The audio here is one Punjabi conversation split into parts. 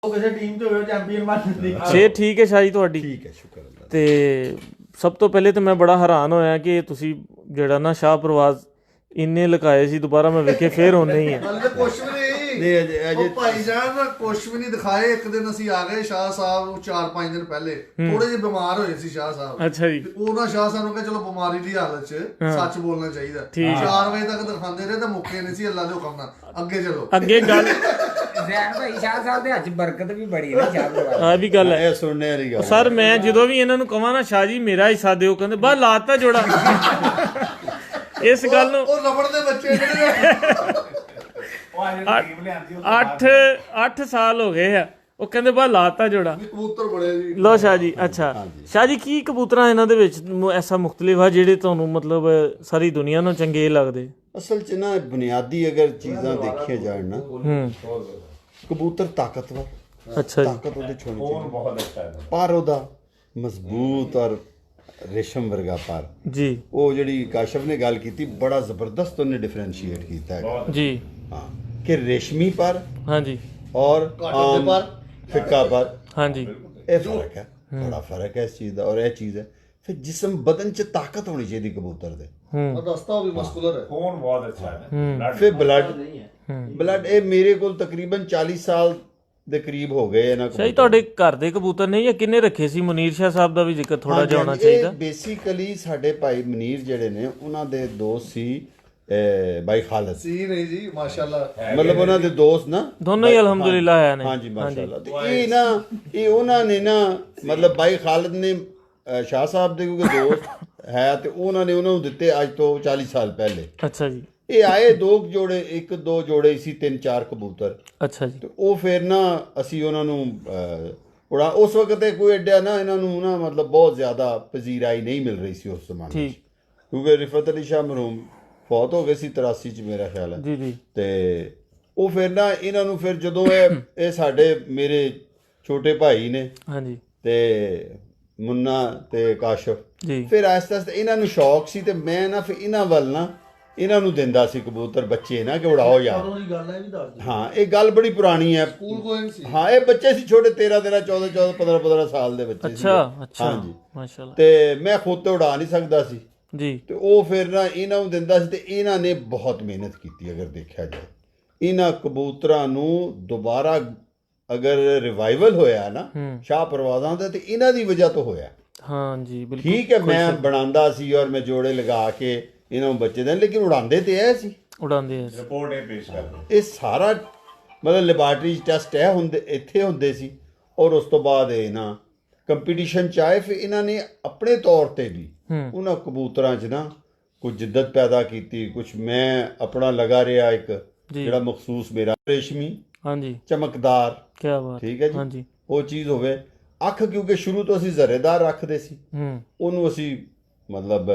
ਕਿਸੇ ਟੀਮ 'ਚ ਹੋਵੇ ਚੈਂਪੀਅਨ ਬਣ ਜਾਂਦੀ। ਸਿਹਤ ਠੀਕ ਹੈ ਸ਼ਾਹ ਜੀ ਤੁਹਾਡੀ? ਠੀਕ ਹੈ, ਸ਼ੁਕਰ ਅੱਲਾ। ਤੇ ਸਭ ਤੋਂ ਪਹਿਲੇ ਤਾਂ ਮੈਂ ਬੜਾ ਹੈਰਾਨ ਹੋਇਆ ਕਿ ਤੁਸੀਂ ਜਿਹੜਾ ਨਾ ਸ਼ਾਹ ਪ੍ਰਵਾਜ਼ ਇੰਨੇ ਲੁਕਾਏ ਸੀ, ਦੁਬਾਰਾ ਮੈਂ ਵੇਖੇ ਫੇਰ ਉਹਨੇ ਹੀ ਹੈ। ਹਾਲੇ ਕੁਛ ਵੀ ਨਹੀਂ ਉਹ ਭਾਈ ਜਾਨ ਕੁਛ ਵੀ ਨਹੀਂ ਦਿਖਾਏ। ਇੱਕ ਦਿਨ ਅਸੀਂ ਆ ਗਏ ਸ਼ਾਹ ਸਾਹਿਬ 4-5 ਦਿਨ ਪਹਿਲੇ, ਥੋੜੇ ਜਿਹੇ ਬਿਮਾਰ ਹੋਏ ਸੀ ਸ਼ਾਹ ਸਾਹਿਬ। ਅੱਛਾ ਜੀ। ਉਹਨਾਂ ਸ਼ਾਹ ਸਾਹਿਬ ਨੂੰ ਕਿਹਾ ਚਲੋ ਬਿਮਾਰੀ ਦੀ ਹਾਲਤ 'ਚ ਸੱਚ ਬੋਲਣਾ ਚਾਹੀਦਾ। 4 ਵਜੇ ਤੱਕ ਦਿਖਾਉਂਦੇ ਰਹੇ ਤਾਂ ਮੁੱਕੇ ਨਹੀਂ ਸੀ। ਅੱਲਾ ਦੇ ਹੁਕਮ ਨਾਲ ਅੱਗੇ ਚਲੋ। ਅੱਗੇ ਗੱਲ ਜ਼ੈਨ ਭਾਈ ਸ਼ਾਹ ਸਾਹਿਬ ਦੇ ਹੱਥ ਬਰਕਤ ਵੀ ਬੜੀ ਹੈ ਸ਼ਾਹ ਪ੍ਰਵਾਜ਼। ਆ ਵੀ ਗੱਲ ਹੈ ਇਹ ਸੁਣਨੇ ਵਾਲੀ ਗੱਲ ਸਰ। ਮੈਂ ਜਦੋਂ ਵੀ ਇਹਨਾਂ ਨੂੰ ਕਹਾਂ ਨਾ ਸ਼ਾਹ ਜੀ ਮੇਰਾ ਹਿੱਸਾ ਦਿਓ, ਕਹਿੰਦੇ ਬਸ ਲਾਤਾ ਜੋੜਾ। ਇਸ ਗੱਲ ਨੂੰ ਉਹ ਰਬੜ ਦੇ ਬੱਚੇ ਜਿਹੜੇ 8 ਸਾਲ ਹੋ ਗਏ ਆ, ਉਹ ਕਹਿੰਦੇ ਬਸ ਲਾਤਾ ਜੋੜਾ। ਕਬੂਤਰ ਬੜੇ ਜੀ। ਲੋ ਸ਼ਾਹ ਜੀ। ਅੱਛਾ ਸ਼ਾਹ ਜੀ, ਕੀ ਕਬੂਤਰਾਂ ਇਹਨਾਂ ਦੇ ਵਿੱਚ ਐਸਾ ਮੁਖਤਲਿਫ ਆ ਜਿਹੜੇ ਤੁਹਾਨੂੰ ਮਤਲਬ ਸਾਰੀ ਦੁਨੀਆ ਨੂੰ ਚੰਗੇ ਲੱਗਦੇ? ਅਸਲ 'ਚ ਨਾ ਬੁਨਿਆਦੀ ਅਗਰ ਚੀਜ਼ਾਂ ਦੇਖੀਆਂ ਜਾਣ ਨਾ, ਕਬੂਤਰ ਤਾਕਤਵਰ। ਅੱਛਾ ਜੀ। ਤਾਕਤ ਉਹਦੇ ਚ ਹੋਣੀ ਚਾਹੀਦੀ, ਪਰ ਉਹਦਾ ਮਜ਼ਬੂਤ ਔਰ ਰੇਸ਼ਮ ਵਰਗਾ ਪਰ ਜੀ। ਉਹ ਜਿਹੜੀ ਕਾਸ਼ਫ ਨੇ ਗੱਲ ਕੀਤੀ, ਬੜਾ ਜ਼ਬਰਦਸਤ ਉਹਨੇ ਡਿਫਰੈਂਸ਼ੀਏਟ ਕੀਤਾ ਹੈ ਜੀ ਹਾਂ, ਕਿ ਰੇਸ਼ਮੀ ਪਰ ਹਾਂਜੀ ਔਰ ਆਮ ਫਿੱਕਾ ਪਰ। ਹਾਂਜੀ ਇਹ ਫਰਕ ਹੈ, ਬੜਾ ਫਰਕ ਹੈ ਇਸ ਚੀਜ਼ ਦਾ। ਔਰ ਇਹ ਚੀਜ਼ ਹੈ ਫਿਰ ਜਿਸਮ ਬਦਨ 'ਚ ਤਾਕਤ ਹੋਣੀ ਚਾਹੀਦੀ ਕਬੂਤਰ ਦੇ। ਉਹ ਦੱਸਦਾ ਉਹ ਵੀ ਮਸਕੂਲਰ ਹੈ। ਖੂਨ ਬਹੁਤ ਅੱਛਾ ਹੈ। ਫਿਰ ਬਲੱਡ ਇਹ ਮੇਰੇ ਕੋਲ ਤਕਰੀਬਨ 40 ਸਾਲ ਦੇ ਕਰੀਬ ਹੋ ਗਏ ਇਹਨਾਂ ਸ਼ਾਹ ਜੀ। ਤੁਹਾਡੇ ਘਰ ਦੇ ਕਬੂਤਰ ਨਹੀਂ ਜਾਂ ਕਿੰਨੇ ਰੱਖੇ ਸੀ? ਮੁਨੀਰ ਸ਼ਾਹ ਸਾਹਿਬ ਦਾ ਵੀ ਜ਼ਿਕਰ ਥੋੜਾ ਜਿਹਾ ਹੋਣਾ ਚਾਹੀਦਾ। ਬੇਸਿਕਲੀ ਸਾਡੇ ਭਾਈ ਮਨੀਰ ਜਿਹੜੇ ਨੇ, ਉਹਨਾਂ ਦੇ ਦੋਸਤ ਸੀ ਬਾਈ ਖਾਲਦ ਸੀ ਨਹੀਂ ਜੀ ਮਾਸ਼ਾਅੱਲਾ। ਮਤਲਬ ਉਹਨਾਂ ਦੇ ਦੋਸਤ ਨਾ ਦੋਨੋਂ ਹੀ ਅਲਹਮਦੁਲਿਲਾ ਹੈ ਨੇ। ਹਾਂਜੀ ਮਾਸ਼ਾਅੱਲਾ। ਤੇ ਇਹ ਉਹਨਾਂ ਨੇ ਨਾ ਮਤਲਬ ਬਾਈ ਖਾਲਦ ਨੇ ਸ਼ਾਹ ਸਾਹਿਬ ਦੇ ਕਿਉਂਕਿ ਦੋਸਤ ਹੈ, ਤੇ ਉਹਨਾਂ ਨੇ ਉਹਨਾਂ ਨੂੰ ਦਿੱਤੇ ਅੱਜ ਤੋਂ 40 ਸਾਲ ਪਹਿਲੇ। ਅੱਛਾ ਜੀ। ਇਹ ਆਏ 2 ਜੋੜੇ, 1-2 ਜੋੜੇ ਸੀ, 3-4 ਕਬੂਤਰ। ਅੱਛਾ ਜੀ। ਤੇ ਉਹ ਫਿਰ ਨਾ ਅਸੀਂ ਉਹਨਾਂ ਨੂੰ ਉਡਾ ਉਸ ਵਕਤ ਕੋਈ ਐਡਾ ਨਾ ਇਹਨਾਂ ਨੂੰ ਨਾ ਮਤਲਬ ਬਹੁਤ ਜ਼ਿਆਦਾ ਪਜ਼ੀਰਾਈ ਨਹੀਂ ਮਿਲ ਰਹੀ ਸੀ ਉਸ ਜ਼ਮਾਨੇ 'ਚ, ਕਿਉਂਕਿ ਰਿਫਤ ਅਲੀ ਸ਼ਾਹ ਮਰਹੂਮ ਫੌਤ ਹੋ ਗਏ ਸੀ 83 'ਚ ਮੇਰਾ ਖਿਆਲ ਹੈ। ਜੀ ਜੀ। ਤੇ ਉਹ ਫਿਰ ਨਾ ਇਹਨਾਂ ਨੂੰ ਫਿਰ ਜਦੋਂ ਇਹ ਸਾਡੇ ਮੇਰੇ ਛੋਟੇ ਭਾਈ ਨੇ, ਹਾਂਜੀ, ਤੇ ਮੁੰਨਾ ਤੇ ਕਾਸ਼ਫ ਜੀ, ਫਿਰ ਆਹਿਸਤਾ ਆਹਿਸਤਾ ਇਹਨਾਂ ਨੂੰ ਸ਼ੌਕ ਸੀ, ਤੇ ਮੈਂ ਨਾ ਫਿਰ ਇਹਨਾਂ ਵੱਲ ਨਾ ਇਹਨਾਂ ਨੂੰ ਦਿੰਦਾ ਸੀ ਕਬੂਤਰ ਬੱਚੇ ਨਾ, ਕਿ ਉਡਾਓ ਯਾਰ। ਹਾਂ, ਇਹ ਗੱਲ ਬੜੀ ਪੁਰਾਣੀ ਹੈ। ਸਕੂਲ ਗੋਇੰਗ ਸੀ। ਹਾਂ, ਇਹ ਬੱਚੇ ਸੀ ਛੋਟੇ 13 14 15 ਸਾਲ ਦੇ ਬੱਚੇ ਸੀ। ਅੱਛਾ ਹਾਂਜੀ ਮਾਸ਼ਾਅੱਲਾ। ਤੇ ਮੈਂ ਖੁਦ ਤੇ ਉਡਾ ਨਹੀਂ ਸਕਦਾ ਸੀ ਜੀ। ਤੇ ਉਹ ਫਿਰ ਨਾ ਇਹਨਾਂ ਨੂੰ ਦਿੰਦਾ ਸੀ, ਤੇ ਇਹਨਾਂ ਨੇ ਬਹੁਤ ਮਿਹਨਤ ਕੀਤੀ। ਅਗਰ ਦੇਖਿਆ ਜਾਏ ਇਹਨਾਂ ਕਬੂਤਰਾਂ ਨੂੰ ਦੁਬਾਰਾ ਅਗਰ ਰਿਵਾਈਵਲ ਹੋਇਆ ਨਾ ਸ਼ਾਹ ਪਰਵਾਜ਼ਾਂ ਦਾ, ਤੇ ਇਹਨਾਂ ਦੀ ਵਜ੍ਹਾ ਤੋਂ ਹੋਇਆ। ਹਾਂ ਜੀ ਬਿਲਕੁਲ। ਠੀਕ ਹੈ, ਮੈਂ ਬਣਾਉਂਦਾ ਸੀ ਔਰ ਮੈਂ ਜੋੜੇ ਲਗਾ ਕੇ ਇਹਨਾਂ ਨੂੰ ਬੱਚੇ ਦੇਣ, ਲੇਕਿਨ ਉਡਾਉਂਦੇ ਤੇ ਇਹ ਸੀ, ਉਡਾਉਂਦੇ ਆ। ਰਿਪੋਰਟ ਇਹ ਪੇਸ਼ ਕਰਦੇ। ਇਹ ਸਾਰਾ ਮਤਲਬ ਲੈਬਾਰਟਰੀ ਟੈਸਟ ਇਹ ਹੁੰਦੇ ਇੱਥੇ ਹੁੰਦੇ ਸੀ। ਔਰ ਉਸ ਤੋਂ ਬਾਅਦ ਇਹ ਨਾ ਕੰਪੀਟੀਸ਼ਨ ਚ ਆਏ, ਫਿਰ ਇਹਨਾਂ ਨੇ ਆਪਣੇ ਤੌਰ ਤੇ ਵੀ ਉਹਨਾਂ ਕਬੂਤਰਾਂ 'ਚ ਨਾ ਕੁਝ ਜਿੱਦਤ ਪੈਦਾ ਕੀਤੀ। ਕੁਝ ਮੈਂ ਆਪਣਾ ਲਗਾ ਰਿਹਾ, ਇੱਕ ਜਿਹੜਾ ਮਖਸੂਸ ਮੇਰਾ ਰੇਸ਼ਮੀ, ਹਾਂਜੀ, ਚਮਕਦਾਰ, ਕੀ ਬਾਤ, ਠੀਕ ਹੈ ਜੀ, ਹਾਂਜੀ, ਉਹ ਚੀਜ਼ ਹੋਵੇ। ਅੱਖ ਕਿਉਂਕਿ ਸ਼ੁਰੂ ਤੋਂ ਅਸੀਂ ਜ਼ਰੇਦਾਰ ਰੱਖਦੇ ਸੀ, ਉਹਨੂੰ ਅਸੀਂ ਮਤਲਬ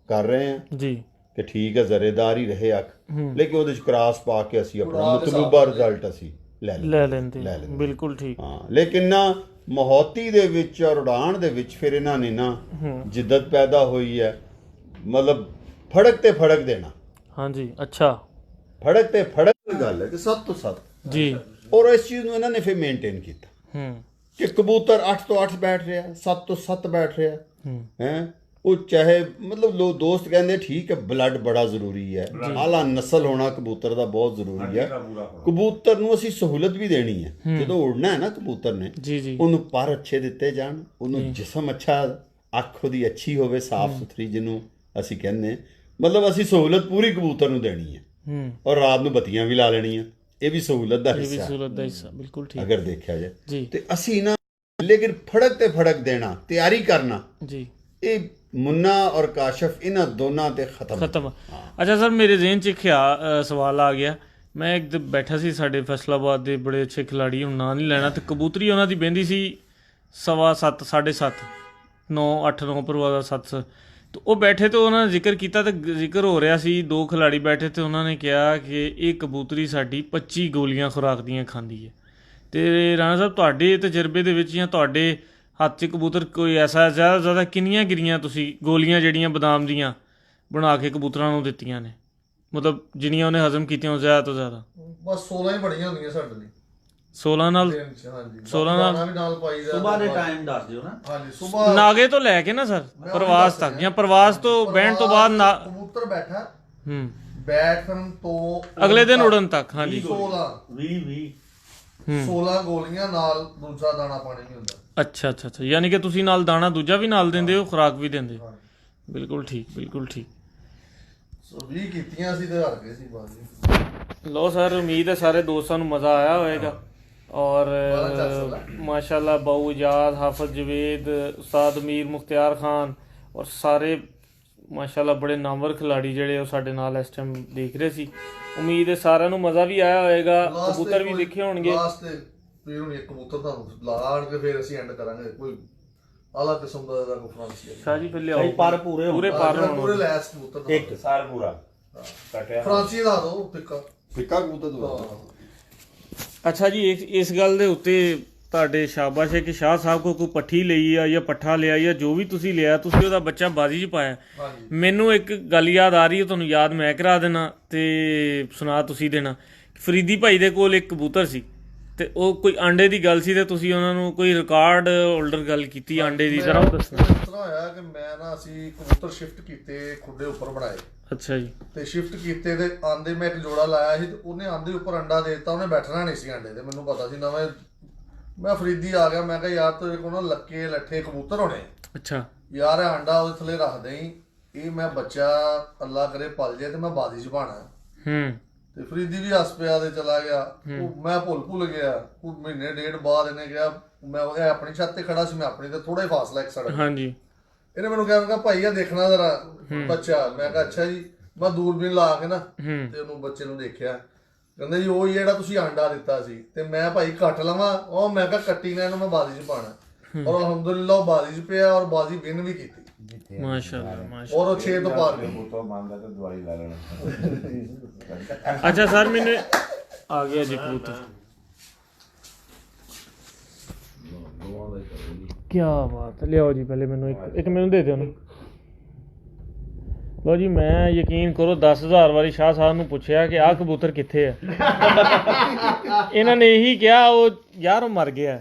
ਕਰ ਰਹੇ ਹਾਂ ਜੀ ਕਿ ਠੀਕ ਹੈ ਜ਼ਰੇਦਾਰ ਹੀ ਰਹੇ ਅੱਖ, ਲੇਕਿਨ ਉਹਦੇ 'ਚ ਕ੍ਰਾਸ ਪਾ ਕੇ ਅਸੀਂ ਆਪਣਾ ਮਤਲੂਬਾ ਰਿਜ਼ਲਟ ਅਸੀਂ ਲੈ ਲੈਂਦੇ। ਬਿਲਕੁਲ ਠੀਕ। ਹਾਂ, ਲੇਕਿਨ ਨਾ ਮਹੌਤੀ ਦੇ ਵਿੱਚ ਔਰ ਉਡਾਣ ਦੇ ਵਿੱਚ ਫਿਰ ਇਹਨਾਂ ਨੇ ਨਾ ਜਿੱਦਤ ਪੈਦਾ ਹੋਈ ਹੈ, ਮਤਲਬ ਫੜਕ ਤੇ ਫੜਕ ਦੇਣਾ। ਹਾਂਜੀ। ਅੱਛਾ, ਫੜਕ ਤੇ ਫੜਕ ਦੀ ਗੱਲ ਹੈ ਕਿ 7 ਤੋਂ 7 ਜੀ। ਔਰ ਇਸ ਚੀਜ਼ ਨੂੰ ਇਹਨਾਂ ਨੇ ਫਿਰ ਮੇਨਟੇਨ ਕੀਤਾ ਕਿ ਕਬੂਤਰ 8 ਤੋਂ 8 ਬੈਠ ਰਿਹਾ, 7 ਤੋਂ 7 ਬੈਠ ਰਿਹਾ ਹੈ। ਉਹ ਚਾਹੇ ਮਤਲਬ ਲੋਕ ਦੋਸਤ ਕਹਿੰਦੇ ਠੀਕ ਹੈ, ਬਲੱਡ ਬੜਾ ਜ਼ਰੂਰੀ ਹੈ, ਆਲਾ ਨਸਲ ਹੋਣਾ ਕਬੂਤਰ ਦਾ ਬਹੁਤ ਜ਼ਰੂਰੀ ਹੈ। ਕਬੂਤਰ ਨੂੰ ਅਸੀਂ ਸਹੂਲਤ ਵੀ ਦੇਣੀ ਹੈ। ਜਦੋਂ ਉੜਨਾ ਹੈ ਨਾ ਕਬੂਤਰ ਨੇ, ਉਹਨੂੰ ਪਰ ਅੱਛੇ ਦਿੱਤੇ ਜਾਣ, ਉਹਨੂੰ ਜਿਸਮ ਅੱਛਾ, ਅੱਖ ਉਹਦੀ ਅੱਛੀ ਹੋਵੇ, ਸਾਫ਼ ਸੁਥਰੀ, ਜਿਹਨੂੰ ਅਸੀਂ ਕਹਿੰਦੇ, ਮਤਲਬ ਅਸੀਂ ਸਹੂਲਤ ਪੂਰੀ ਕਬੂਤਰ ਨੂੰ ਦੇਣੀ ਹੈ। ਔਰ ਰਾਤ ਨੂੰ ਬੱਤੀਆਂ ਵੀ ਲਾ ਲੈਣੀਆਂ, ਇਹ ਵੀ ਸਹੂਲਤ ਦਾ ਹਿੱਸਾ। ਬਿਲਕੁਲ ਠੀਕ। ਅਗਰ ਦੇਖਿਆ ਜਾਏ ਤੇ ਅਸੀਂ ਨਾ, ਲੇਕਿਨ ਫੜਕ ਤੇ ਫੜਕ ਦੇਣਾ, ਤਿਆਰੀ ਕਰਨਾ ਜੀ, ਇਹ ਮੁੰਨਾ ਔਰ ਕਾਸ਼ਫ ਇਹਨਾਂ ਦੋਨਾਂ ਤੇ ਖਤਮ। ਅੱਛਾ ਸਰ, ਮੇਰੇ ਜ਼ਿਹਨ 'ਚ ਇੱਕ ਸਵਾਲ ਆ ਗਿਆ। ਮੈਂ ਇੱਕ ਦਿਨ ਬੈਠਾ ਸੀ, ਸਾਡੇ ਫੈਸਲਾਬਾਦ ਦੇ ਬੜੇ ਅੱਛੇ ਖਿਲਾੜੀ, ਹੁਣ ਨਾਂ ਨਹੀਂ ਲੈਣਾ, ਤੇ ਕਬੂਤਰੀ ਉਹਨਾਂ ਦੀ ਬਹਿੰਦੀ ਸੀ 7:15 7:30 9 8 9 ਪਰਵਾਜ਼ਾ 7। ਤੇ ਉਹ ਬੈਠੇ ਤੇ ਉਹਨਾਂ ਨੇ ਜ਼ਿਕਰ ਕੀਤਾ, ਤੇ ਜ਼ਿਕਰ ਹੋ ਰਿਹਾ ਸੀ 2 ਖਿਲਾੜੀ ਬੈਠੇ, ਤੇ ਉਹਨਾਂ ਨੇ ਕਿਹਾ ਕਿ ਇਹ ਕਬੂਤਰੀ ਸਾਡੀ 25 ਗੋਲੀਆਂ ਖੁਰਾਕ ਦੀਆਂ ਖਾਂਦੀ ਹੈ। ਤੇ ਰਾਣਾ ਸਾਹਿਬ, ਤੁਹਾਡੇ ਤਜਰਬੇ ਦੇ ਵਿੱਚ ਜਾਂ ਤੁਹਾਡੇ ਹੱਥ 'ਚ ਕਬੂਤਰ ਕੋਈ ਐਸਾ ਜ਼ਿਆਦਾ ਕਿੰਨੀਆਂ ਗਿਰੀਆਂ ਤੁਸੀਂ ਗੋਲੀਆਂ ਜਿਹੜੀਆਂ ਬਦਾਮ ਦੀਆਂ ਬਣਾ ਕੇ ਕਬੂਤਰਾਂ ਨੂੰ ਦਿੱਤੀਆਂ ਨੇ, ਮਤਲਬ ਜਿੰਨੀਆਂ ਉਹਨੇ ਹਜ਼ਮ ਕੀਤੀਆਂ ਉਹ ਜ਼ਿਆਦਾ ਤੋਂ ਜ਼ਿਆਦਾ? ਬਸ 16 ਹੀ ਬੜੀਆਂ ਹੁੰਦੀਆਂ ਸਾਡੇ ਲਈ। 16 ਨਾਲ ਹਾਂਜੀ 16 ਨਾਲ ਦਾਣਾ ਵੀ ਨਾਲ ਪਾਈਦਾ ਸਵੇਰ ਦੇ ਟਾਈਮ ਦੱਸ ਦਿਓ ਨਾ। ਹਾਂਜੀ ਸਵੇਰ ਨਾਗੇ ਤੋਂ ਲੈ ਕੇ ਨਾ ਸਰ ਪ੍ਰਵਾਸ ਤੱਕ ਜਾਂ ਪ੍ਰਵਾਸ ਤੋਂ ਬਹਿਣ ਤੋਂ ਬਾਅਦ ਕਬੂਤਰ ਬੈਠਾ ਹੂੰ ਬੈਠਣ ਤੋਂ ਅਗਲੇ ਦਿਨ ਉੜਨ ਤੱਕ ਹਾਂਜੀ 16 20 16 ਗੋਲੀਆਂ ਨਾਲ ਦੂਜਾ ਦਾਣਾ ਪਾਣੀ ਨਹੀਂ ਹੁੰਦਾ। ਅੱਛਾ ਅੱਛਾ ਅੱਛਾ ਯਾਨੀ ਕਿ ਤੁਸੀਂ ਨਾਲ ਦਾਣਾ ਦੂਜਾ ਵੀ ਨਾਲ ਦਿੰਦੇ ਹੋ ਖੁਰਾਕ ਵੀ ਦਿੰਦੇ ਹੋ ਬਿਲਕੁਲ ਠੀਕ ਬਿਲਕੁਲ ਠੀਕ ਸੋ 20 ਕੀਤੀਆਂ ਸੀ ਤੇ ਹਾਰ ਗਏ ਸੀ ਬਾਜੀ। ਲੋ ਸਰ ਉਮੀਦ ਹੈ ਸਾਰੇ ਦੋਸਤਾਂ ਨੂੰ ਮਜ਼ਾ ਆਇਆ ਹੋਵੇਗਾ ਔਰ ਮਾਸ਼ਾਅੱਲਾ ਬਾਊ ਇਜਾਜ਼ ਹਾਫਿਜ਼ ਜਵੇਦ ਉਸਤਾਦ ਮੀਰ ਮੁਖਤਿਆਰ ਖਾਨ ਔਰ ਸਾਰੇ ਮਾਸ਼ਾਅੱਲਾ ਬੜੇ ਨਾਮਵਰ ਖਿਲਾੜੀ ਜਿਹੜੇ ਉਹ ਸਾਡੇ ਨਾਲ ਇਸ ਟਾਈਮ ਦੇਖ ਰਹੇ ਸੀ। ਉਮੀਦ ਹੈ ਸਾਰਿਆਂ ਨੂੰ ਮਜ਼ਾ ਵੀ ਆਇਆ ਹੋਵੇਗਾ ਕਬੂਤਰ ਵੀ ਦੇਖੇ ਹੋਣਗੇ। ਲਾਸਟ ਤੇ ਫਿਰ ਹੁਣ ਇੱਕ ਕਬੂਤਰ ਤੁਹਾਨੂੰ ਲਾਣ ਕੇ ਫਿਰ ਅਸੀਂ ਐਂਡ ਕਰਾਂਗੇ ਕੋਈ ਆਲਾ ਕਿਸਮ ਦਾ ਕੋਈ ਫਰਾਂਸੀ ਸ਼ਾਹ ਜੀ ਫਿਰ ਲਿਆਓ ਪਰ ਪੂਰੇ ਪੂਰੇ ਪਰ ਪੂਰੇ ਲੈਸ ਕਬੂਤਰ ਇੱਕ ਸਾਰ ਪੂਰਾ ਕੱਟਿਆ ਫਰਾਂਸੀ ਲਾ ਦੋ ਪਿੱਕਾ ਫਿੱਕਾ ਕਬੂਤਰ ਦਵਾ ਅੱਛਾ ਜੀ ਇਸ ਗੱਲ ਦੇ ਉੱਤੇ ਤੁਹਾਡੇ ਸ਼ਾਬਾਸ਼ ਹੈ ਕਿ ਸ਼ਾਹ ਸਾਹਿਬ ਕੋ ਕੋਈ ਪੱਠੀ ਲਈ ਆ ਜਾਂ ਪੱਠਾ ਲਿਆ ਜਾਂ ਜੋ ਵੀ ਤੁਸੀਂ ਲਿਆ ਤੁਸੀਂ ਉਹਦਾ ਬੱਚਾ ਬਾਜ਼ੀ 'ਚ ਪਾਇਆ। ਹਾਂਜੀ ਮੈਨੂੰ ਇੱਕ ਗੱਲ ਯਾਦ ਆ ਰਹੀ ਹੈ ਤੁਹਾਨੂੰ ਯਾਦ ਮੈਂ ਕਰਾ ਦੇਣਾ ਤੇ ਸੁਣਾ ਤੁਸੀਂ ਦੇਣਾ। ਫਰੀਦੀ ਭਾਈ ਦੇ ਕੋਲ ਇੱਕ ਕਬੂਤਰ ਸੀ ਤੇ ਉਹ ਕੋਈ ਆਂਡੇ ਦੀ ਗੱਲ ਸੀ ਤੇ ਤੁਸੀਂ ਉਹਨਾਂ ਨੂੰ ਕੋਈ ਰਿਕਾਰਡ ਹੋਲਡਰ ਗੱਲ ਕੀਤੀ ਆਂਡੇ ਦੀ ਜ਼ਰਾ ਉਹ ਦੱਸਣਾ। ਇਸ ਤਰ੍ਹਾਂ ਹੋਇਆ ਕਿ ਮੈਂ ਨਾ ਅਸੀਂ ਕਬੂਤਰ ਸ਼ਿਫਟ ਕੀਤੇ ਖੁੱਡੇ ਉੱਪਰ ਬਣਾਏ ਅੱਛਾ ਜੀ ਤੇ ਸ਼ਿਫਟ ਕੀਤੇ ਤੇ ਆਂਦੇ ਮੈਂ ਇੱਕ ਜੋੜਾ ਲਾਇਆ ਸੀ ਤੇ ਉਹਨੇ ਆਂਦੇ ਉੱਪਰ ਅੰਡਾ ਦੇ ਦਿੱਤਾ। ਉਹਨੇ ਬੈਠਣਾ ਨਹੀਂ ਸੀ ਆਂਡੇ ਤੇ ਮੈਨੂੰ ਪਤਾ ਸੀ ਨਵੇਂ ਮੈਂ ਫਰੀਦੀ ਆ ਗਿਆ ਮੈਂ ਕਿਹਾ ਯਾਰ ਤੇਰੇ ਕੋਲ ਨਾ ਲੱਕੇ ਲੱਠੇ ਕਬੂਤਰ ਹੋਣੇ ਅੱਛਾ ਯਾਰ ਇਹ ਆਂਡਾ ਉਹਦੇ ਥੱਲੇ ਰੱਖ ਦੇਈਂ ਇਹ ਮੈਂ ਬੱਚਾ ਅੱਲਾ ਕਰੇ ਪਲ ਜੇ ਤੇ ਮੈਂ ਬਾਦੀ ਚ ਪਾਣਾ ਹੂੰ ਤੇ ਫਰੀਦੀ ਵੀ ਹੱਸ ਪਿਆ ਤੇ ਚਲਾ ਗਿਆ। ਉਹ ਮੈਂ ਭੁੱਲ ਗਿਆ ਉਹ ਮਹੀਨੇ ਡੇਢ ਬਾਅਦ ਇਹਨੇ ਕਿਹਾ ਮੈਂ ਉਹ ਆਪਣੀ ਛੱਤ ਤੇ ਖੜਾ ਸੀ ਮੈਂ ਆਪਣੀ ਤੇ ਥੋੜਾ ਹੀ ਫਾਸਲਾ ਇੱਕ ਸੜਕ ਹਾਂਜੀ ਇਹਨੇ ਮੈਨੂੰ ਕਿਹਾ ਭਾਈ ਆ ਦੇਖਣਾ ਜ਼ਰਾ ਬੱਚਾ ਮੈਂ ਕਿਹਾ ਅੱਛਾ ਜੀ ਮੈਂ ਦੂਰਬੀਨ ਲਾ ਕੇ ਨਾ ਤੇ ਉਹਨੂੰ ਬੱਚੇ ਨੂੰ ਦੇਖਿਆ ਕਹਿੰਦੇ ਜੀ ਉਹ ਜਿਹੜਾ ਤੁਸੀਂ ਆਂਡਾ ਦਿੱਤਾ ਸੀ ਤੇ ਮੈਂ ਭਾਈ ਕੱਟ ਲਵਾਂ ਉਹ ਮੈਂ ਕਿਹਾ ਕੱਟੀ ਨਾ ਇਹਨੂੰ ਮੈਂ ਬਾਜ਼ੀ 'ਚ ਪਾਣਾ ਔਰ ਅਲਹਮਦੁਲਿਲਾ ਉਹ ਬਾਜ਼ੀ 'ਚ ਪਿਆ ਔਰ ਬਾਜ਼ੀ ਵਿਨ ਵੀ ਕੀਤੀ ਮਾਸ਼ਾਅੱਲਾ ਮਾਸ਼ਾਅੱਲਾ। ਔਰ ਉਹ 6 ਤੋਂ ਪਾਰ ਗਈ। ਬੋਤੋ ਮੰਗਦਾ ਤੇ ਦਵਾਈ ਲੈ ਲੈਣਾ ਅੱਛਾ ਸਰ ਮੈਨੂੰ ਆ ਗਿਆ ਜੀ ਕਬੂਤਰ ਕੀ ਬਾਤ ਹੈ। ਲਿਆਓ ਜੀ ਪਹਿਲੇ ਮੈਨੂੰ ਇੱਕ ਮੈਨੂੰ ਦੇ ਦਿਓ ਨਾ। ਲੋ ਜੀ ਮੈਂ ਯਕੀਨ ਕਰੋ 10,000 ਵਾਰੀ ਸ਼ਾਹ ਸਾਹਿਬ ਨੂੰ ਪੁੱਛਿਆ ਕਿ ਆਹ ਕਬੂਤਰ ਕਿੱਥੇ ਹੈ ਇਹਨਾਂ ਨੇ ਇਹੀ ਕਿਹਾ ਉਹ ਯਾਰ ਉਹ ਮਰ ਗਿਆ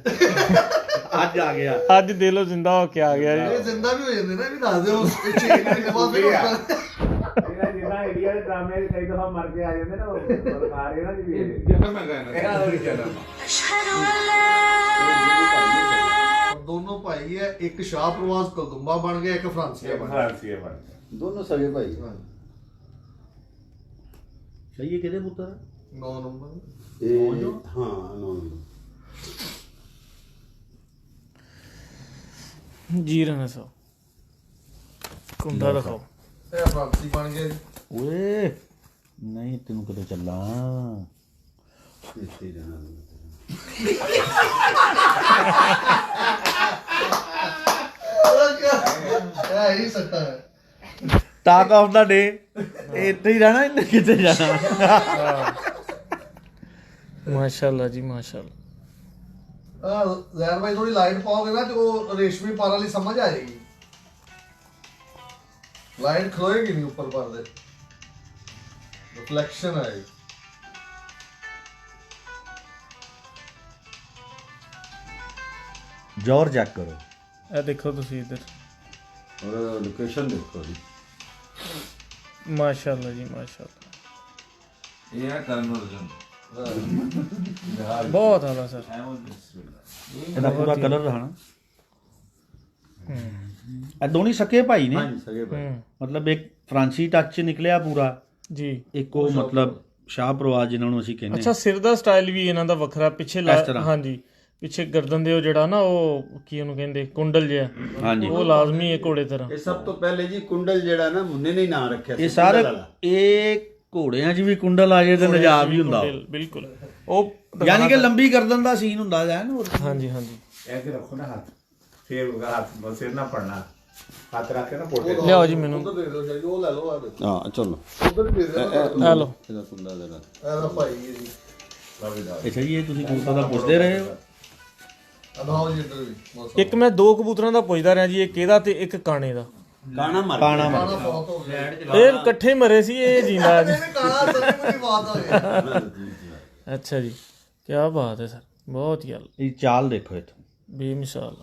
ਅੱਜ ਆ ਗਿਆ ਅੱਜ ਦਿਲੋਂ ਜ਼ਿੰਦਾ ਹੋ ਕੇ ਆ ਗਿਆ ਜੀ। ਇਹ ਜ਼ਿੰਦਾ ਵੀ ਹੋ ਜਾਂਦੇ ਨਾ ਇਹ ਵੀ ਦੱਸ ਦਿਓ 6 ਮਹੀਨੇ ਬਾਅਦ ਫਿਰ ਇਹਦਾ ਜਿੰਨਾ ਇੰਡੀਆ ਦੇ ਡਰਾਮੇ ਦੇ ਕਈ ਦਫਾ ਮਰ ਕੇ ਆ ਜਾਂਦੇ ਨਾ ਉਹ ਸਰਕਾਰ ਇਹਨਾਂ ਦੀ ਵੀ ਜਿੰਨਾ ਮੈਂ ਕਹਿੰਦਾ ਇਹਦਾ ਉਹ ਚੱਲਦਾ ਦੋਨੋਂ ਭਾਈ ਹੈ ਇੱਕ ਸ਼ਾਹ ਪ੍ਰਵਾਸ ਕਲਦੁੰਬਾ ਬਣ ਗਿਆ ਇੱਕ ਫਰਾਂਸੀਆ ਬਣ ਗਿਆ। ਫਰਾਂਸੀ ਹੈ ਬਣ ਦੋਨੋਂ ਸਗੇ ਭਾਈ ਸਹੀ ਹੈ ਕਿਹਦੇ ਪੁੱਤਰ 9 ਨੰਬਰ ਇਹ ਹਾਂ 9 ਜੀ ਰਹਿਣਾ ਸੋ ਕੁੰਡਾ ਦਿਖਾਓ। ਇਹ ਫਰਾਂਸੀ ਬਣ ਗਿਆ ਜੀ। ਓਏ ਨਹੀਂ ਤੈਨੂੰ ਕਿਤੇ ਚੱਲਾਂ ਇੱਥੇ ਜਾਣਾ ਇਹ ਹੀ ਸੱਟਾ ਹੈ ਟਾਕ ਆਫ ਦਾ ਡੇ ਇੱਥੇ ਹੀ ਰਹਿਣਾ ਇਹਨੇ ਕਿਤੇ ਜਾਣਾ ਮਾਸ਼ਾਅੱਲਾ ਜੀ ਮਾਸ਼ਾਅੱਲਾ। ਜ਼ਹਿਰ ਭਾਈ ਥੋੜੀ ਲਾਈਟ ਪਾਓਗੇ ਨਾ ਤੇ ਉਹ ਰੇਸ਼ਮੀ ਪਾਰ ਵਾਲੀ ਸਮਝ ਆ ਜਾਏਗੀ। ਲਾਈਟ ਖਲੋਏਗੀ ਨਹੀਂ ਉੱਪਰ ਪਰ ਦੇ ਰਿਫਲੈਕਸ਼ਨ ਆਏਗੀ। ਜ਼ੋਰ ਜੱਕ ਕਰੋ ਇਹ ਦੇਖੋ ਤੁਸੀਂ ਇੱਧਰ ਔਰ ਲੋਕੇਸ਼ਨ ਦੇਖੋ ਜੀ ਮਾਸ਼ਾਅੱਲਾ ਜੀ ਮਾਸ਼ਾਅੱਲਾ ਇਹ ਹੈ ਕਨਵਰਜਨ ਬਹੁਤ ਆਲਾ ਸਰ। ਇਹਦਾ ਪੂਰਾ ਕਲਰ ਦਿਖਾਣਾ ਇਹ ਦੋਨੀ ਸਕੇ ਭਾਈ ਨੇ ਹਾਂਜੀ ਸਗੇ ਭਾਈ ਮਤਲਬ ਇੱਕ ਫਰਾਂਸੀ ਟੱਚ ਨਿਕਲਿਆ ਪੂਰਾ ਜੀ ਇੱਕ ਉਹ ਮਤਲਬ ਸ਼ਾਹ ਪ੍ਰਵਾਸ ਜਿਨ੍ਹਾਂ ਨੂੰ ਅਸੀਂ ਕਹਿੰਦੇ ਅੱਛਾ ਸਿਰ ਦਾ ਸਟਾਈਲ ਵੀ ਇਹਨਾਂ ਦਾ ਵੱਖਰਾ ਪਿੱਛੇ ਇਸ ਤਰ੍ਹਾਂ। ਹਾਂਜੀ ਪਿੱਛੇ ਗਰਦਨ ਦੇ ਉਹ ਜਿਹੜਾ ਨਾ ਉਹ ਕੀ ਉਹਨੂੰ ਕਹਿੰਦੇ ਕੁੰਡਲ ਜਿਹਾ ਹਾਂਜੀ ਉਹ ਲਾਜ਼ਮੀ ਹੈ ਘੋੜੇ ਤਰ੍ਹਾਂ। ਇਹ ਸਭ ਤੋਂ ਪਹਿਲੇ ਜੀ ਕੁੰਡਲ ਜਿਹੜਾ ਨਾ ਮੁੰਨੇ ਨੇ ਹੀ ਨਾਂ ਰੱਖਿਆ ਇਹ ਸਾਰੇ ਇਹ ਘੋੜਿਆਂ 'ਚ ਵੀ ਕੁੰਡਲ ਆ ਜੇ ਤੇ ਨਜਾਬ ਹੀ ਹੁੰਦਾ ਬਿਲਕੁਲ ਉਹ ਯਾਨੀ ਕਿ ਲੰਬੀ ਗਰਦਨ ਦਾ ਸੀਨ ਹੁੰਦਾ ਹੈ ਨਾ ਹਾਂਜੀ ਹਾਂਜੀ ਇਹ ਕਿ ਰੱਖੋ ਨਾ ਹੱਥ ਫੇਰ ਹੱਥ ਬਸ ਸਿਰ ਨਾ ਪੜਨਾ ਹੱਥ ਰੱਖ ਕੇ ਨਾ ਪੋਟੇ ਲਿਆਓ ਜੀ ਮੈਨੂੰ ਉਧਰ ਦੇ ਦਿਓ ਜੀ ਉਹ ਲੈ ਲਓ ਆ ਦੇਖੋ ਹਾਂ ਚਲੋ ਉਧਰ ਵੀ ਦੇ ਦਿਓ ਹੈਲੋ ਇਹਦਾ ਕੁੰਡਾ ਜਰਾ ਇਹਦਾ ਭਾਈ ਹੈ ਜੀ ਅੱਛਾ ਜੀ ਇਹ ਤੁਸੀਂ ਕਬੂਤਰ ਦਾ ਪੁੱਛਦੇ ਰਹੇ ਹੋ ਅਨਾਓ ਜੀ ਇੱਧਰ ਵੀ ਬਸ ਇੱਕ ਮੈਂ ਦੋ ਕਬੂਤਰਾਂ ਦਾ ਪੁੱਛਦਾ ਰਿਹਾ ਜੀ ਇੱਕ ਇਹਦਾ ਤੇ ਇੱਕ ਕਾਣੇ ਦਾ। ਕਾਣਾ ਮਰ ਕਾਣਾ ਮਰ ਕਾਣਾ ਬਹੁਤ ਹੋ ਗਿਆ ਇਹ ਇਕੱਠੇ ਮਰੇ ਸੀ ਇਹ ਜਿੰਦਾ ਅੱਜ। ਇਹਨੇ ਕਾਣਾ ਸੱਚੀ ਮੇਰੀ ਬਾਤ ਹੋ ਗਈ ਅੱਛਾ ਜੀ ਕੀ ਬਾਤ ਹੈ ਸਰ। ਬਹੁਤ ਹੀ ਗੱਲ ਇਹ ਚਾਲ ਦੇਖੋ ਇੱਥੋਂ ਬੇਮਿਸਾਲ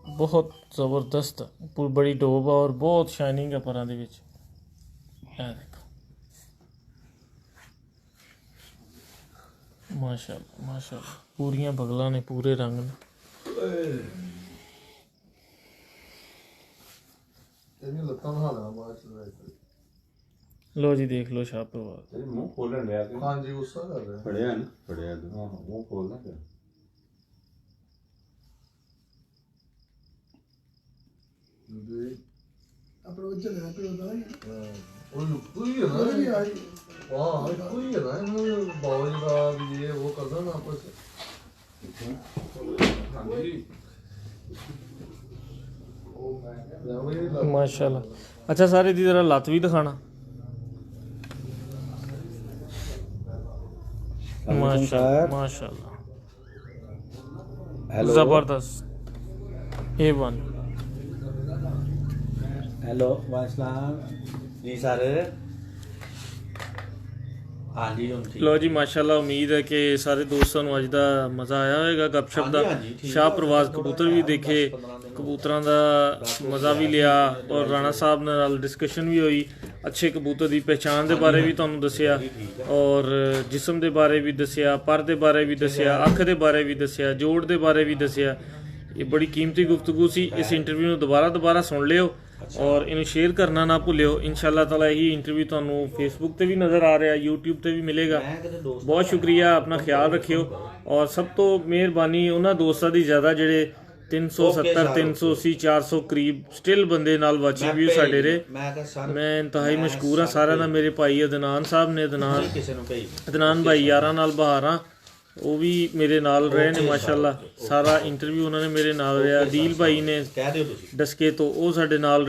ਬਹੁਤ ਜ਼ਬਰਦਸਤ ਬੜੀ ਡੋਬ ਆ ਔਰ ਬਹੁਤ ਸ਼ਾਈਨਿੰਗ ਆ ਪਰਾਂ ਦੇ ਵਿੱਚ ਇਹ ਦੇਖੋ ਮਾਸ਼ਾਅੱਲਾ ਮਾਸ਼ਾਅੱਲਾ ਪੂਰੀਆਂ ਬਗਲਾਂ ਨੇ ਪੂਰੇ ਰੰਗ ਨੇ ਇਹਨੇ ਲੱਤਾਂ ਨਹਾ ਲੈਣਾ ਮਾਸ਼ਾਅੱਲਾ ਲੋ ਜੀ ਦੇਖ ਲੋ ਸ਼ਾਹ ਪਰਵਾਜ਼ ਤੇਰੇ ਮੂੰਹ ਖੋਲਣ ਲਿਆ ਕਿ ਹਾਂਜੀ ਗੁੱਸਾ ਕਰ ਰਿਹਾ ਫੜਿਆ ਨਾ ਫੜਿਆ ਹਾਂ ਮੂੰਹ ਖੋਲਣਾ ਫਿਰ ਜੀ ਆਪਣਾ ਉੱਚਾ ਨਾ ਪਿਓ ਦਾ ਉਹ ਕੋਈ ਹੈ ਨਾ ਵਾਹ ਕੋਈ ਹੈ ਨਾ ਇਹਨੂੰ ਬਾਉ ਜੀ ਦਾ ਵੀ ਇਹ ਉਹ ਕਰਦਾ ਨਾ ਆਪਸ ਹਾਂਜੀ ਮਾਸ਼ਾਅੱਲਾ ਅੱਛਾ ਸਾਰੇ ਦੀ ਜ਼ਰਾ ਲੱਤ ਵੀ ਦਿਖਾਣਾ ਮਾਸ਼ਾਅੱਲਾ ਮਾਸ਼ਾਅੱਲਾ ਜ਼ਬਰਦਸਤ A1 ਹੈਲੋ ਵਾਸਲਾਮ ਜੀ ਸਰ ਹਾਂਜੀ ਹੁਣ ਠੀਕ ਲੋ ਜੀ ਮਾਸ਼ਾਅੱਲਾ ਉਮੀਦ ਹੈ ਕਿ ਸਾਰੇ ਦੋਸਤਾਂ ਨੂੰ ਅੱਜ ਦਾ ਮਜ਼ਾ ਆਇਆ ਹੋਵੇਗਾ ਗੱਪਸ਼ਪ ਦਾ ਹਾਂਜੀ, ਠੀਕ ਸ਼ਾਹ ਪ੍ਰਵਾਜ਼ ਕਬੂਤਰ ਵੀ ਦੇਖੇ ਕਬੂਤਰਾਂ ਦਾ ਮਜ਼ਾ ਵੀ ਲਿਆ ਔਰ ਰਾਣਾ ਸਾਹਿਬ ਨਾਲ ਡਿਸਕਸ਼ਨ ਵੀ ਹੋਈ ਅੱਛੇ ਕਬੂਤਰ ਦੀ ਪਹਿਚਾਣ ਦੇ ਬਾਰੇ ਵੀ ਤੁਹਾਨੂੰ ਦੱਸਿਆ ਔਰ ਜਿਸਮ ਦੇ ਬਾਰੇ ਵੀ ਦੱਸਿਆ ਪਰ ਦੇ ਬਾਰੇ ਵੀ ਦੱਸਿਆ ਅੱਖ ਦੇ ਬਾਰੇ ਵੀ ਦੱਸਿਆ ਜੋੜ ਦੇ ਬਾਰੇ ਵੀ ਦੱਸਿਆ ਇਹ ਬੜੀ ਕੀਮਤੀ ਗੁਫ਼ਤਗੂ ਸੀ ਇਸ ਇੰਟਰਵਿਊ ਨੂੰ ਦੁਬਾਰਾ ਸੁਣ ਲਿਓ ਔਰ ਇਹਨੂੰ ਸ਼ੇਅਰ ਕਰਨਾ ਨਾ ਭੁੱਲਿਓ ਇਨਸ਼ਾਅੱਲਾ ਤਾਲਾ ਇਹੀ ਇੰਟਰਵਿਊ ਤੁਹਾਨੂੰ ਫੇਸਬੁੱਕ ਤੇ ਵੀ ਨਜ਼ਰ ਆ ਰਿਹਾ YouTube ਤੇ ਵੀ ਮਿਲੇਗਾ ਬਹੁਤ ਸ਼ੁਕਰੀਆ ਆਪਣਾ ਖਿਆਲ ਰੱਖਿਓ ਔਰ ਸਭ ਤੋਂ ਮਿਹਰਬਾਨੀ ਉਹਨਾਂ ਦੋਸਤਾਂ ਦੀ ਜ਼ਿਆਦਾ ਜਿਹੜੇ 370 380 400 ਕਰੀਬ ਸਟਿਲ ਬੰਦੇ ਨਾਲ ਵਾਚਿੰਗ ਵੀ ਸਾਡੇ ਰਹੇ ਮੈਂ ਇੰਤਹਾਈ ਮਸ਼ਕੂਰ ਹਾਂ ਸਾਰਿਆਂ ਦਾ ਮੇਰੇ ਭਾਈ ਅਦਨਾਨ ਸਾਹਿਬ ਨੇ ਅਦਨਾਨ ਭਾਈ ਯਾਰਾਂ ਨਾਲ ਬਹਾਰਾਂ ਉਹ ਵੀ ਮੇਰੇ ਨਾਲ ਰਹੇ ਨੇ ਮਾਸ਼ਾਅੱਲਾ ਸਾਰਾ ਇੰਟਰਵਿਊ ਉਹਨਾਂ ਨੇ ਮੇਰੇ ਨਾਲ ਰਿਹਾ ਅਦੀਲ ਭਾਈ ਨੇ ਕਹਿ ਦਿਓ ਤੁਸੀਂ ਡਸਕੇ ਤੋਂ ਉਹ ਸਾਡੇ ਨਾਲ